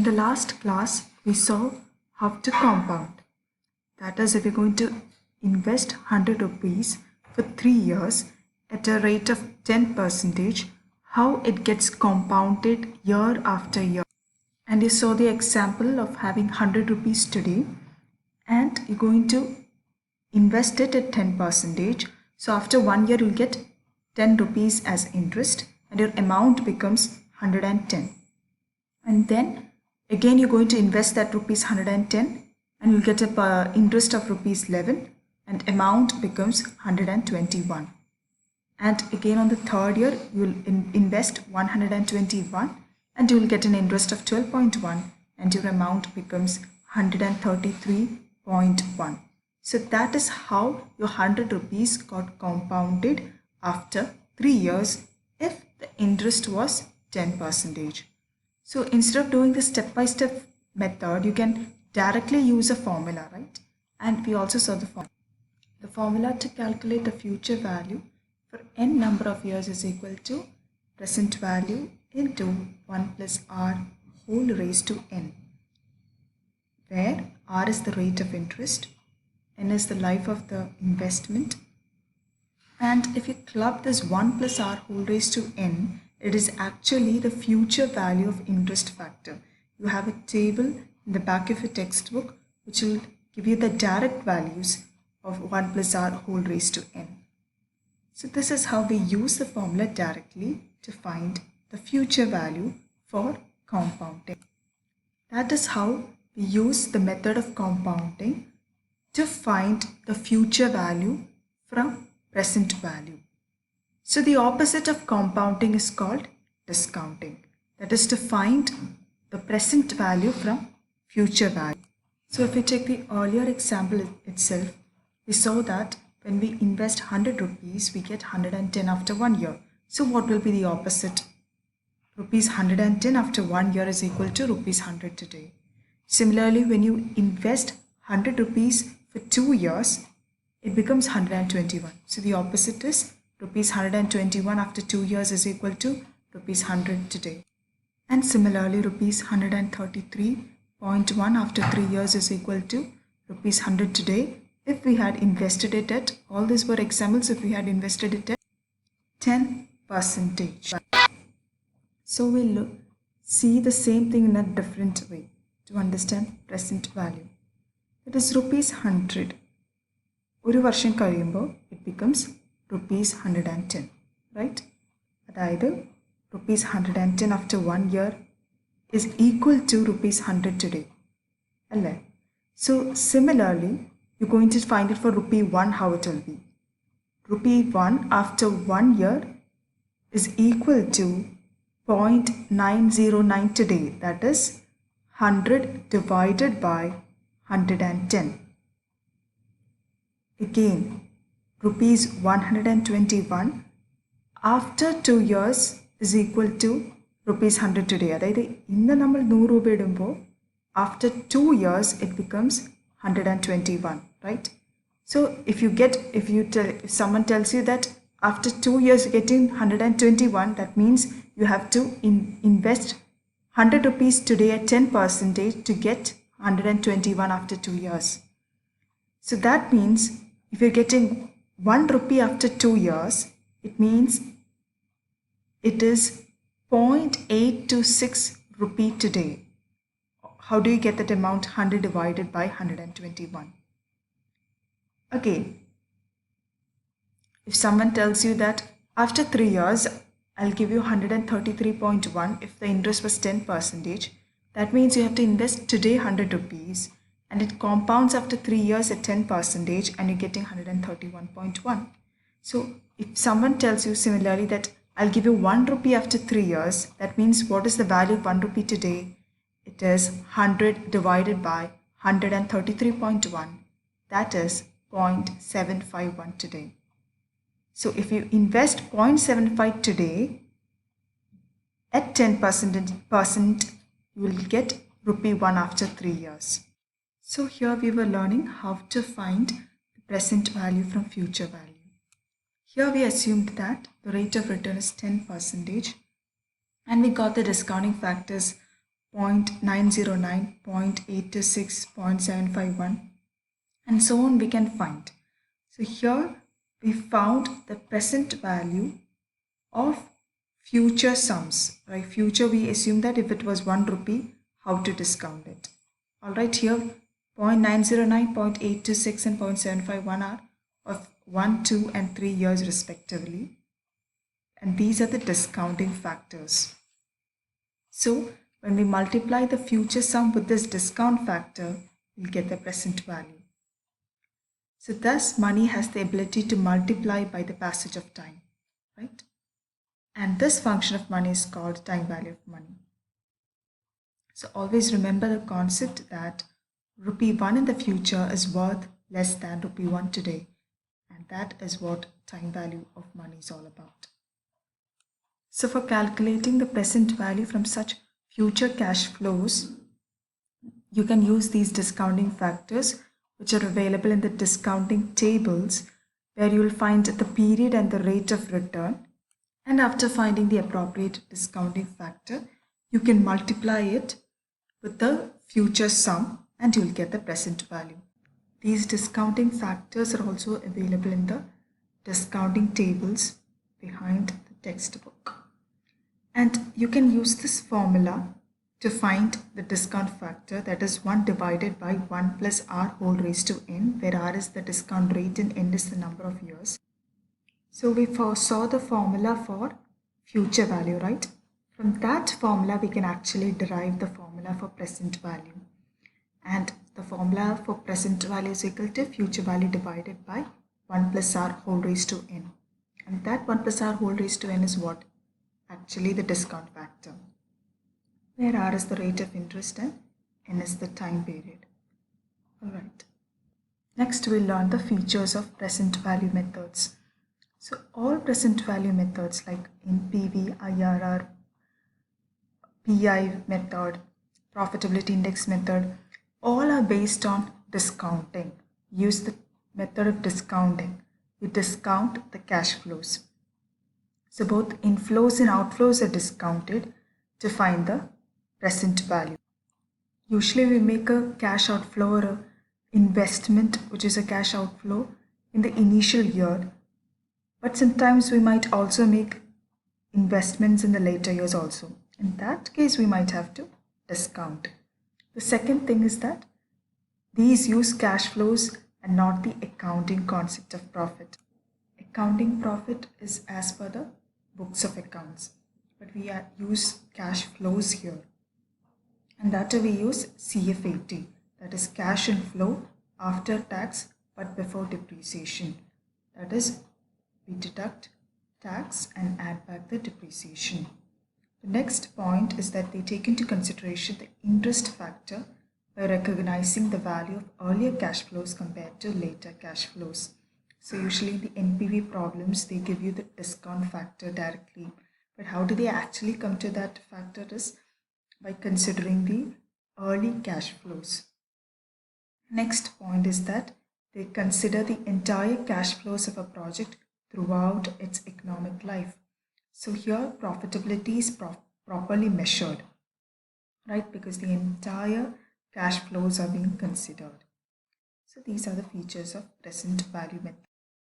In the last class, we saw how to compound. That is, if you're going to invest 100 rupees for 3 years at a rate of 10%, how it gets compounded year after year. And you saw the example of having 100 rupees today and you're going to invest it at 10%. So after 1 year, you'll get 10 rupees as interest and your amount becomes 110. And then again, you're going to invest that rupees 110 and you'll get a interest of rupees 11 and amount becomes 121. And again on the third year, you'll invest 121 and you'll get an interest of 12.1 and your amount becomes 133.1. So that is how your 100 rupees got compounded after 3 years if the interest was 10%. So instead of doing the step-by-step method, you can directly use a formula, right? And we also saw the formula. The formula to calculate the future value for n number of years is equal to present value into 1 plus r whole raised to n, where r is the rate of interest, n is the life of the investment, and if you club this 1 plus r whole raised to n, it is actually the future value of interest factor. You have a table in the back of your textbook which will give you the direct values of 1 plus r whole raised to n. So this is how we use the formula directly to find the future value for compounding. That is how we use the method of compounding to find the future value from present value. So the opposite of compounding is called discounting. That is to find the present value from future value. So if we take the earlier example itself, we saw that when we invest 100 rupees, we get 110 after 1 year. So what will be the opposite? Rupees 110 after 1 year is equal to rupees 100 today. Similarly, when you invest 100 rupees for 2 years, it becomes 121. So the opposite is rupees 121 after 2 years is equal to rupees 100 today. And similarly, rupees 133.1 after 3 years is equal to rupees 100 today. If we had invested it at, all these were examples, if we had invested it at 10%. So we'll see the same thing in a different way to understand present value. It is rupees 100. ഒരു വർഷം കഴിയുമ്പോൾ it becomes rupees 110, right? അതായത് rupees 110 after 1 year is equal to rupees 100 today. അല്ലേ? So similarly, you're going to find it for rupee 1, how it will be. Rupee 1 after 1 year is equal to 0.909 today. That is 100 divided by 110. Again, rupees 121 after 2 years is equal to rupees 100 today. അതായത് ഇന്ന് നമ്മൾ 100 രൂപ ഇടുമ്പോൾ after 2 years it becomes 121, right? So if someone tells you that after 2 years you're getting 121, that means you have to invest 100 rupees today at 10% to get 121 after 2 years. So that means if you're getting 1 rupee after 2 years, it means it is 0.826 rupee today. How do you get that amount? 100 divided by 121. Again, if someone tells you that after 3 years, I'll give you 133.1 if the interest was 10%, that means you have to invest today 100 rupees and it compounds after 3 years at 10% and you're getting 131.1. So if someone tells you similarly that I'll give you 1 rupee after 3 years, that means what is the value of 1 rupee today? It is 100 divided by 133.1. That is 0.751 today. So if you invest 0.75 today at 10%, you will get rupee 1 after 3 years. So here we were learning how to find the present value from future value. Here we assumed that the rate of return is 10% and we got the discounting factors 0.909, 0.826, 0.751, and so on we can find. So here we found the present value of future sums, right? Future, we assume that if it was 1 rupee, how to discount it. All right, here 0.909, 0.826 and 0.751 are of 1, 2 and 3 years respectively. And these are the discounting factors. So when we multiply the future sum with this discount factor, we'll get the present value. So thus money has the ability to multiply by the passage of time, right? And this function of money is called time value of money. So always remember the concept that rupee 1 in the future is worth less than rupee 1 today. And that is what time value of money is all about. So for calculating the present value from such future cash flows, you can use these discounting factors which are available in the discounting tables, where you will find the period and the rate of return. And after finding the appropriate discounting factor, you can multiply it with the future sum and you will get the present value. These discounting factors are also available in the discounting tables behind the textbook. And you can use this formula to find the discount factor, that is 1 divided by 1 plus r whole raised to n, where r is the discount rate and n is the number of years. So we saw the formula for future value, right? From that formula, we can actually derive the formula for present value. And the formula for present value is equal to future value divided by 1 plus r whole raised to n. And that 1 plus r whole raised to n is what? Actually the discount factor, where r is the rate of interest and n is the time period. Alright. Next we'll learn the features of present value methods. So all present value methods like NPV, IRR, PI method, profitability index method, all are based on discounting. Use the method of discounting. You discount the cash flows. So both inflows and outflows are discounted to find the present value. Usually we make a cash outflow or an investment, which is a cash outflow in the initial year. But sometimes we might also make investments in the later years also. In that case, we might have to discount. The second thing is that these use cash flows and not the accounting concept of profit. Accounting profit is as per the books of accounts, but we use cash flows here. And that we use CFAT, that is cash inflow after tax but before depreciation. That is, we deduct tax and add back the depreciation. The next point is that they take into consideration the interest factor by recognizing the value of earlier cash flows compared to later cash flows. So usually the NPV problems, they give you the discount factor directly. But how do they actually come to that factor is by considering the early cash flows. Next point is that they consider the entire cash flows of a project throughout its economic life. So here profitability is properly measured, right? Because the entire cash flows are being considered. So these are the features of present value method.